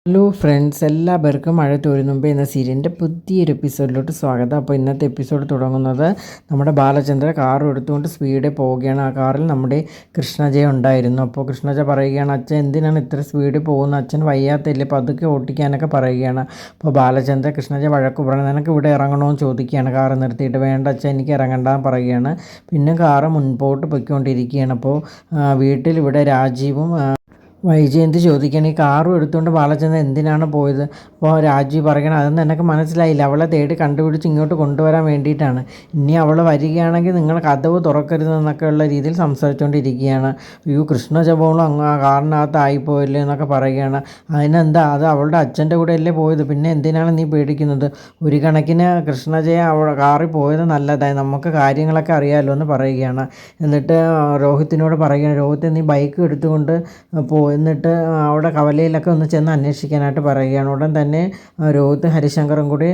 Hello friends, എല്ലാവർക്കും മഴ തോരും മുമ്പേ എന്ന സീരിയലിൻ്റെ പുതിയൊരു എപ്പിസോഡിലോട്ട് സ്വാഗതം. അപ്പോൾ ഇന്നത്തെ എപ്പിസോഡ് തുടങ്ങുന്നത് നമ്മുടെ ബാലചന്ദ്ര കാർ എടുത്തുകൊണ്ട് സ്പീഡിൽ പോവുകയാണ്. ആ കാറിൽ നമ്മുടെ കൃഷ്ണജയ ഉണ്ടായിരുന്നു. അപ്പോൾ കൃഷ്ണജയ പറയുകയാണ്, അച്ഛൻ എന്തിനാണ് ഇത്ര സ്പീഡിൽ പോകുന്നത്, അച്ഛൻ വയ്യാത്തല്ലേ, പതുക്കെ ഓട്ടിക്കാനൊക്കെ പറയുകയാണ്. അപ്പോൾ ബാലചന്ദ്ര കൃഷ്ണജയ വഴക്ക് പറയുന്നത്, നിനക്ക് ഇവിടെ ഇറങ്ങണമെന്ന് ചോദിക്കുകയാണ്. കാറ് നിർത്തിയിട്ട് വേണ്ട അച്ഛൻ, എനിക്ക് ഇറങ്ങണ്ടെന്ന് പറയുകയാണ്. പിന്നെ കാറ് മുൻപോട്ട് പൊയ്ക്കൊണ്ടിരിക്കുകയാണ്. അപ്പോൾ വീട്ടിലിവിടെ രാജീവും വൈജയന്തി ചോദിക്കുകയാണ്, ഈ കാറും എടുത്തുകൊണ്ട് ബാലചന്ദ്രൻ എന്തിനാണ് പോയത്? അപ്പോൾ രാജീവ് പറയണം, അതൊന്നും എനിക്ക് മനസ്സിലായില്ല, അവളെ തേടി കണ്ടുപിടിച്ച് ഇങ്ങോട്ട് കൊണ്ടുവരാൻ വേണ്ടിയിട്ടാണ്. ഇനി അവൾ വരികയാണെങ്കിൽ നിങ്ങൾ കതവ് തുറക്കരുതെന്നൊക്കെയുള്ള രീതിയിൽ സംസാരിച്ചുകൊണ്ടിരിക്കുകയാണ്. അയ്യോ, കൃഷ്ണജപോളും അങ്ങ് ആ കാറിനകത്തായിപ്പോയില്ലേ എന്നൊക്കെ പറയുകയാണ്. അതിനെന്താ, അത് അവളുടെ അച്ഛൻ്റെ കൂടെ അല്ലേ പോയത്, പിന്നെ എന്തിനാണ് നീ പേടിക്കുന്നത്? ഒരു കണക്കിന് കൃഷ്ണജയ അവൾ കാറിൽ പോയത് നല്ലതായി, നമുക്ക് കാര്യങ്ങളൊക്കെ അറിയാമല്ലോ എന്ന് പറയുകയാണ്. എന്നിട്ട് രോഹിത്തിനോട് പറയുകയാണ്, രോഹിത്ത് നീ ബൈക്ക് എടുത്തുകൊണ്ട് എന്നിട്ട് അവിടെ കവലയിലൊക്കെ ഒന്ന് ചെന്ന് അന്വേഷിക്കാനായിട്ട് പറയുകയാണ്. ഉടൻ തന്നെ രോഹിത്ത് ഹരിശങ്കറും കൂടി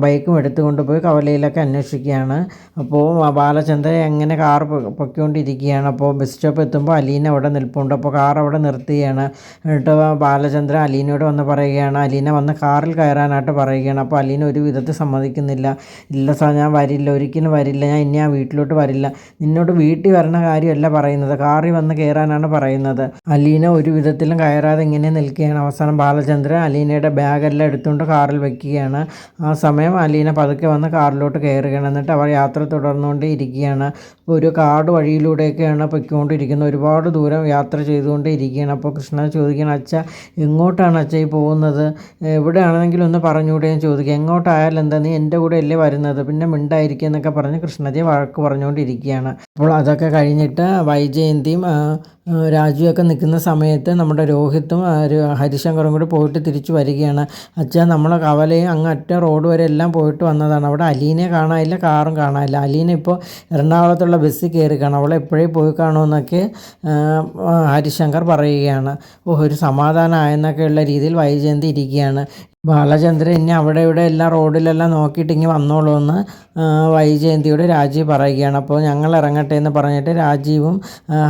ബൈക്കും എടുത്തുകൊണ്ട് പോയി കവലയിലൊക്കെ അന്വേഷിക്കുകയാണ്. അപ്പോൾ ബാലചന്ദ്രൻ എങ്ങനെ കാർ പൊയ്ക്കൊണ്ടിരിക്കുകയാണ്. അപ്പോൾ ബസ് സ്റ്റോപ്പ് എത്തുമ്പോൾ അലീന അവിടെ നിൽപ്പുണ്ട്. അപ്പോൾ കാർ അവിടെ നിർത്തുകയാണ്. എന്നിട്ട് ബാലചന്ദ്രൻ അലീനയോട് വന്ന് പറയുകയാണ്, അലീന വന്ന് കാറിൽ കയറാനായിട്ട് പറയുകയാണ്. അപ്പോൾ അലീന ഒരു വിധത്തിൽ സമ്മതിക്കുന്നില്ല. ഇല്ല സാർ, ഞാൻ വരില്ല, ഒരിക്കലും വരില്ല, ഞാൻ ഇനി ആ വീട്ടിലോട്ട് വരില്ല. നിന്നോട് വീട്ടിൽ വരണ കാര്യമല്ല പറയുന്നത്, കാറിൽ വന്ന് കയറാനാണ് പറയുന്നത്. അലീന ഒരു വിധത്തിലും കയറാതെ ഇങ്ങനെ നിൽക്കുകയാണ്. അവസാനം ബാലചന്ദ്രൻ അലീനയുടെ ബാഗെല്ലാം എടുത്തുകൊണ്ട് കാറിൽ വയ്ക്കുകയാണ്. ആ സമയം അലീന പതുക്കെ വന്ന് കാറിലോട്ട് കയറുകയാണ്. എന്നിട്ട് അവർ യാത്ര തുടർന്നുകൊണ്ടേ ഇരിക്കുകയാണ്. ഒരു കാട് വഴിയിലൂടെയൊക്കെയാണ് പൊയ്ക്കൊണ്ടിരിക്കുന്നത്. ഒരുപാട് ദൂരം യാത്ര ചെയ്തുകൊണ്ടേ ഇരിക്കുകയാണ്. അപ്പോൾ കൃഷ്ണൻ ചോദിക്കുകയാണ്, അച്ഛ എങ്ങോട്ടാണ് അച്ഛ ഈ പോകുന്നത്? എവിടെയാണെങ്കിലും ഒന്ന് പറഞ്ഞുകൂടെ എന്ന് ചോദിക്കുക. എങ്ങോട്ടായാലും എന്താ, നീ എൻ്റെ കൂടെ അല്ലേ വരുന്നത്, പിന്നെ മിണ്ടായിരിക്കുക എന്നൊക്കെ പറഞ്ഞ് കൃഷ്ണജയെ വഴക്ക് പറഞ്ഞുകൊണ്ടിരിക്കുകയാണ്. അപ്പോൾ അതൊക്കെ കഴിഞ്ഞിട്ട് വൈജയന്തിയും രാജുവൊക്കെ നിൽക്കുന്ന സമയത്ത് നമ്മുടെ രോഹിത്തും ഹരിശങ്കറും കൂടി പോയിട്ട് തിരിച്ചു വരികയാണ്. അച്ഛാ, നമ്മളെ കവലയും അങ്ങ് അറ്റം റോഡ് വരെ എല്ലാം പോയിട്ട് വന്നതാണ്. അവിടെ അലീനെ കാണാനില്ല, കാറും കാണാനില്ല. അലീന ഇപ്പോൾ എറണാകുളത്തുള്ള ബസ്സിൽ കയറി കാണും, അവളെ എപ്പോഴേ പോയി കാണുമെന്നൊക്കെ ഹരിശങ്കർ പറയുകയാണ്. ഒരു സമാധാനമായെന്നൊക്കെയുള്ള രീതിയിൽ വൈജയന്തി ഇരിക്കുകയാണ്. ബാലചന്ദ്രൻ ഇനി അവിടെ ഇവിടെ എല്ലാം റോഡിലെല്ലാം നോക്കിയിട്ട് ഇങ്ങനെ വന്നോളൂ എന്ന് വൈജയന്തിയോട് രാജീവ് പറയുകയാണ്. അപ്പോൾ ഞങ്ങൾ ഇറങ്ങട്ടെ എന്ന് പറഞ്ഞിട്ട് രാജീവും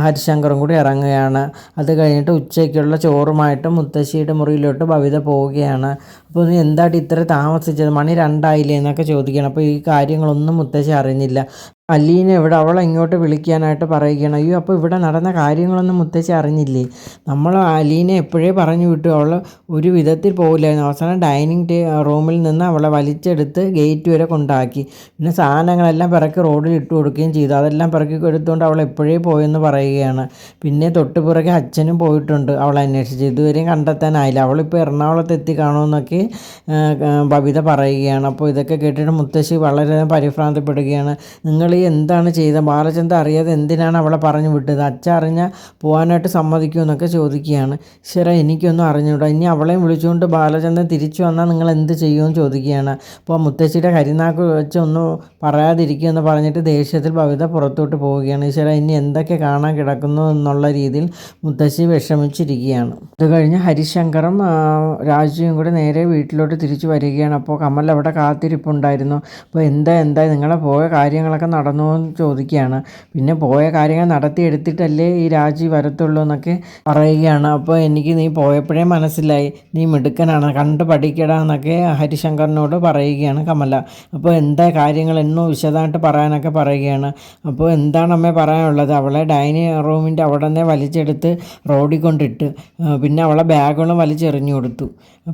ഹരിശങ്കറും കൂടി ഇറങ്ങുകയാണ്. അത് കഴിഞ്ഞിട്ട് ഉച്ചയ്ക്കുള്ള ചോറുമായിട്ട് മുത്തശ്ശിയുടെ മുറിയിലോട്ട് ഭവിത പോവുകയാണ്. അപ്പോൾ നീ എന്തായിട്ട് ഇത്ര താമസിച്ചത്, മണി 2 എന്നൊക്കെ ചോദിക്കുകയാണ്. അപ്പോൾ ഈ കാര്യങ്ങളൊന്നും മുത്തശ്ശി അറിഞ്ഞില്ല. അലീന ഇവിടെ, അവളെ ഇങ്ങോട്ട് വിളിക്കാനായിട്ട് പറയുകയാണ്. അയ്യോ, അപ്പോൾ ഇവിടെ നടന്ന കാര്യങ്ങളൊന്നും മുത്തശ്ശി അറിഞ്ഞില്ലേ? നമ്മൾ അലീനെ എപ്പോഴേ പറഞ്ഞു വിട്ടു, അവൾ ഒരു വിധത്തിൽ പോകില്ലായിരുന്നു. അവസാനം ഡൈനിങ് റൂമിൽ നിന്ന് അവളെ വലിച്ചെടുത്ത് ഗേറ്റ് വരെ കൊണ്ടാക്കി. പിന്നെ സാധനങ്ങളെല്ലാം പിറക്കി റോഡിൽ ഇട്ട് കൊടുക്കുകയും ചെയ്തു. അതെല്ലാം പിറക്കി എടുത്തുകൊണ്ട് അവൾ എപ്പോഴേ പോയെന്ന് പറയുകയാണ്. പിന്നെ തൊട്ടുപിറകെ അച്ഛനും പോയിട്ടുണ്ട് അവളെ അന്വേഷിച്ച്, ഇതുവരെയും കണ്ടെത്താനായില്ല. അവളിപ്പോൾ എറണാകുളത്ത് എത്തി കാണുമെന്നൊക്കെ ബബിത പറയുകയാണ്. അപ്പോൾ ഇതൊക്കെ കേട്ടിട്ട് മുത്തശ്ശി വളരെ പരിഭ്രാന്തപ്പെടുകയാണ്. നിങ്ങൾ എന്താണ് ചെയ്തത്? ബാലചന്ദ്രൻ അറിയാതെ എന്തിനാണ് അവളെ പറഞ്ഞു വിട്ടത്? അച്ഛൻ അറിഞ്ഞാൽ പോകാനായിട്ട് സമ്മതിക്കുമെന്നൊക്കെ ചോദിക്കുകയാണ്. ശരി, എനിക്കൊന്നും അറിഞ്ഞൂടാ, ഇനി അവളെയും വിളിച്ചുകൊണ്ട് ബാലചന്ദ്രൻ തിരിച്ചു വന്നാൽ നിങ്ങൾ എന്ത് ചെയ്യുമെന്ന് ചോദിക്കുകയാണ്. അപ്പോൾ മുത്തശ്ശിയുടെ കരിനാക്ക് വെച്ച് ഒന്നും പറയാതിരിക്കുമെന്ന് പറഞ്ഞിട്ട് ദേഷ്യത്തിൽ ഭവിത പുറത്തോട്ട് പോവുകയാണ്. ശരി, ഇനി എന്തൊക്കെ കാണാൻ കിടക്കുന്നു എന്നുള്ള രീതിയിൽ മുത്തശ്ശി വിഷമിച്ചിരിക്കുകയാണ്. അത് കഴിഞ്ഞ് ഹരിശങ്കറും രാജുവും കൂടെ നേരെ വീട്ടിലോട്ട് തിരിച്ചു വരികയാണ്. അപ്പോൾ കമൽ അവിടെ കാത്തിരിപ്പുണ്ടായിരുന്നു. അപ്പോൾ എന്തായി നിങ്ങളെ പോയ കാര്യങ്ങളൊക്കെ നടന്നു എന്ന് ചോദിക്കുകയാണ്. പിന്നെ പോയ കാര്യങ്ങൾ നടത്തിയെടുത്തിട്ടല്ലേ ഈ രാജി വരത്തുള്ളൂ എന്നൊക്കെ പറയുകയാണ്. അപ്പോൾ എനിക്ക് നീ പോയപ്പോഴേ മനസ്സിലായി, നീ മിടുക്കനാണ്, കണ്ട് പഠിക്കടാ എന്നൊക്കെ ഹരിശങ്കറിനോട് പറയുകയാണ് കമല. അപ്പോൾ എന്താ കാര്യങ്ങൾ എന്നോ വിശദമായിട്ട് പറയാനൊക്കെ പറയുകയാണ്. അപ്പോൾ എന്താണ് അമ്മേ പറയാനുള്ളത്? അവളെ ഡൈനിങ് റൂമിൻ്റെ അവിടെ നിന്ന് വലിച്ചെടുത്ത് റോഡിൽ കൊണ്ടിട്ട്, പിന്നെ അവളെ ബാഗുകളും വലിച്ചെറിഞ്ഞു കൊടുത്തു.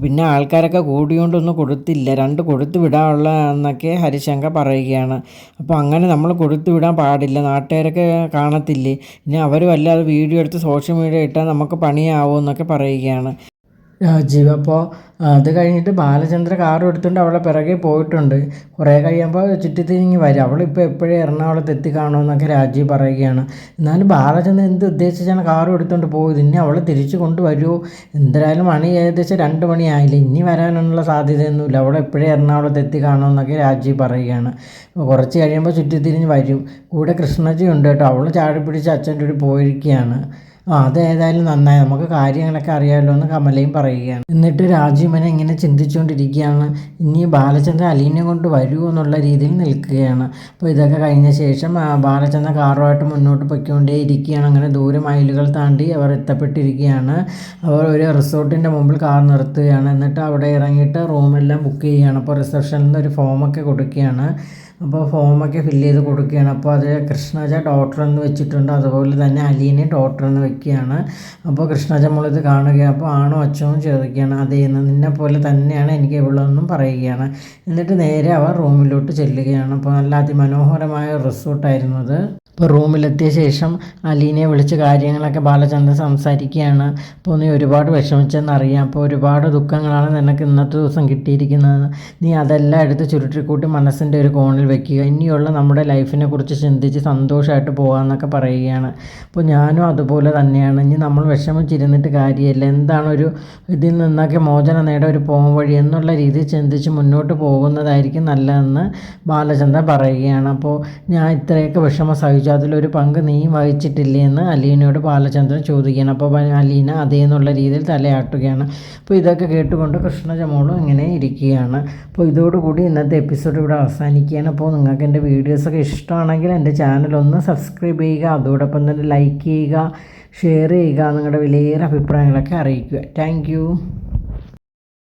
പിന്നെ ആൾക്കാരൊക്കെ കൂടിയോണ്ടൊന്നും കൊടുത്തില്ല, 2 കൊടുത്തു വിടാനുള്ള എന്നൊക്കെ ഹരിശങ്കർ പറയുകയാണ്. അപ്പോൾ അങ്ങനെ നമ്മൾ കൊടുത്തു വിടാൻ പാടില്ല, നാട്ടുകാരൊക്കെ കാണത്തില്ലേ, ഇനി അവർ വല്ലാതെ വീഡിയോ എടുത്ത് സോഷ്യൽ മീഡിയ ഇട്ടാൽ നമുക്ക് പണിയാവും എന്നൊക്കെ പറയുകയാണ് രാജീവ്. അപ്പോൾ അത് കഴിഞ്ഞിട്ട് ബാലചന്ദ്ര കാറും എടുത്തുകൊണ്ട് അവളെ പിറകെ പോയിട്ടുണ്ട്. കുറേ കഴിയുമ്പോൾ ചുറ്റിത്തിരിഞ്ഞ് വരും, അവളിപ്പോൾ എപ്പോഴും എറണാകുളത്ത് എത്തിക്കാണുമെന്നൊക്കെ രാജീവ് പറയുകയാണ്. എന്നാലും ബാലചന്ദ്രൻ എന്ത് ഉദ്ദേശിച്ചാണ് കാറും എടുത്തുകൊണ്ട് പോയത്? ഇനി അവൾ തിരിച്ചു കൊണ്ടുവരുമോ? എന്തായാലും മണി ഏകദേശം 2 മണിയായില്ല, ഇനി വരാനുള്ള സാധ്യതയൊന്നുമില്ല, അവൾ എപ്പോഴും എറണാകുളത്ത് എത്തിക്കാണുമെന്നൊക്കെ രാജീവ് പറയുകയാണ്. കുറച്ച് കഴിയുമ്പോൾ ചുറ്റിത്തിരിഞ്ഞ് വരും. കൂടെ കൃഷ്ണജി ഉണ്ട് കേട്ടോ, അവൾ ചാടി പിടിച്ച് അച്ഛൻ്റെ കൂടി പോയിരിക്കുകയാണ്. അതേതായാലും നന്നായി, നമുക്ക് കാര്യങ്ങളൊക്കെ അറിയാമല്ലോ എന്ന് കമലയും പറയുകയാണ്. എന്നിട്ട് രാജീവനെ ഇങ്ങനെ ചിന്തിച്ചുകൊണ്ടിരിക്കുകയാണ്, ഇനി ബാലചന്ദ്രൻ അലീനെ കൊണ്ട് വരുമോ എന്നുള്ള രീതിയിൽ നിൽക്കുകയാണ്. അപ്പോൾ ഇതൊക്കെ കഴിഞ്ഞ ശേഷം ബാലചന്ദ്രൻ കാറുമായിട്ട് മുന്നോട്ട് പൊയ്ക്കൊണ്ടേ ഇരിക്കുകയാണ്. അങ്ങനെ ദൂരെ മൈലുകൾ താണ്ടി അവർ എത്തപ്പെട്ടിരിക്കുകയാണ്. അവർ ഒരു റിസോർട്ടിൻ്റെ മുമ്പിൽ കാർ നിർത്തുകയാണ്. എന്നിട്ട് അവിടെ ഇറങ്ങിയിട്ട് റൂമെല്ലാം ബുക്ക് ചെയ്യുകയാണ്. അപ്പോൾ റിസപ്ഷനിൽ നിന്ന് ഒരു ഫോമൊക്കെ കൊടുക്കുകയാണ്. അപ്പോൾ ഫോമൊക്കെ ഫില്ല് ചെയ്ത് കൊടുക്കുകയാണ്. അപ്പോൾ അത് കൃഷ്ണജ ഡോക്ടർ എന്ന് വെച്ചിട്ടുണ്ട്, അതുപോലെ തന്നെ അലീനെ ഡോക്ടർ എന്ന് വെക്കുകയാണ്. അപ്പോൾ കൃഷ്ണജ മോളിത് കാണുകയാണ്. അപ്പോൾ ആണോ അച്ഛനോ ചോദിക്കുകയാണ്. അതേ, നിന്നെ പോലെ തന്നെയാണ് എനിക്ക് ഇവളെന്നും പറയുകയാണ്. എന്നിട്ട് നേരെ അവർ റൂമിലോട്ട് ചെല്ലുകയാണ്. അപ്പോൾ നല്ല അതിമനോഹരമായ റിസോർട്ടായിരുന്നു അത്. ഇപ്പോൾ റൂമിലെത്തിയ ശേഷം അലീനെ വിളിച്ച് കാര്യങ്ങളൊക്കെ ബാലചന്ദ്രൻ സംസാരിക്കുകയാണ്. അപ്പോൾ നീ ഒരുപാട് വിഷമിച്ചെന്നറിയാം, അപ്പോൾ ഒരുപാട് ദുഃഖങ്ങളാണ് നിനക്ക് ഇന്നത്തെ ദിവസം കിട്ടിയിരിക്കുന്നത്. നീ അതെല്ലാം എടുത്ത് ചുരുട്ടിക്കൂട്ടി മനസ്സിൻ്റെ ഒരു കോണിൽ വെക്കുക. ഇനിയുള്ള നമ്മുടെ ലൈഫിനെ കുറിച്ച് ചിന്തിച്ച് സന്തോഷമായിട്ട് പോകാമെന്നൊക്കെ പറയുകയാണ്. അപ്പോൾ ഞാനും അതുപോലെ തന്നെയാണ്. ഇനി നമ്മൾ വിഷമിച്ചിരുന്നിട്ട് കാര്യമില്ല, എന്താണൊരു ഇതിൽ നിന്നൊക്കെ മോചനം നേടാൻ ഒരു പോം വഴി എന്നുള്ള രീതിയിൽ ചിന്തിച്ച് മുന്നോട്ട് പോകുന്നതായിരിക്കും നല്ലതെന്ന് ബാലചന്ദ്രൻ പറയുകയാണ്. അപ്പോൾ ഞാൻ ഇത്രയൊക്കെ വിഷമം സഹിച്ചു, അതിലൊരു പങ്ക് നീ വഹിച്ചിട്ടില്ലേ എന്ന് അലീനയോട് ബാലചന്ദ്രൻ ചോദിക്കുകയാണ്. അപ്പോൾ അലീന അതേ എന്നുള്ള രീതിയിൽ തലയാട്ടുകയാണ്. അപ്പോൾ ഇതൊക്കെ കേട്ടുകൊണ്ട് കൃഷ്ണജമോളും ഇങ്ങനെ ഇരിക്കുകയാണ്. അപ്പോൾ ഇതോടുകൂടി ഇന്നത്തെ എപ്പിസോഡ് ഇവിടെ അവസാനിക്കുകയാണ്. അപ്പോൾ നിങ്ങൾക്ക് എൻ്റെ വീഡിയോസൊക്കെ ഇഷ്ടമാണെങ്കിൽ എൻ്റെ ചാനലൊന്ന് സബ്സ്ക്രൈബ് ചെയ്യുക, അതോടൊപ്പം തന്നെ ലൈക്ക് ചെയ്യുക, ഷെയർ ചെയ്യുക, നിങ്ങളുടെ വിലയേറെ അഭിപ്രായങ്ങളൊക്കെ അറിയിക്കുക. താങ്ക്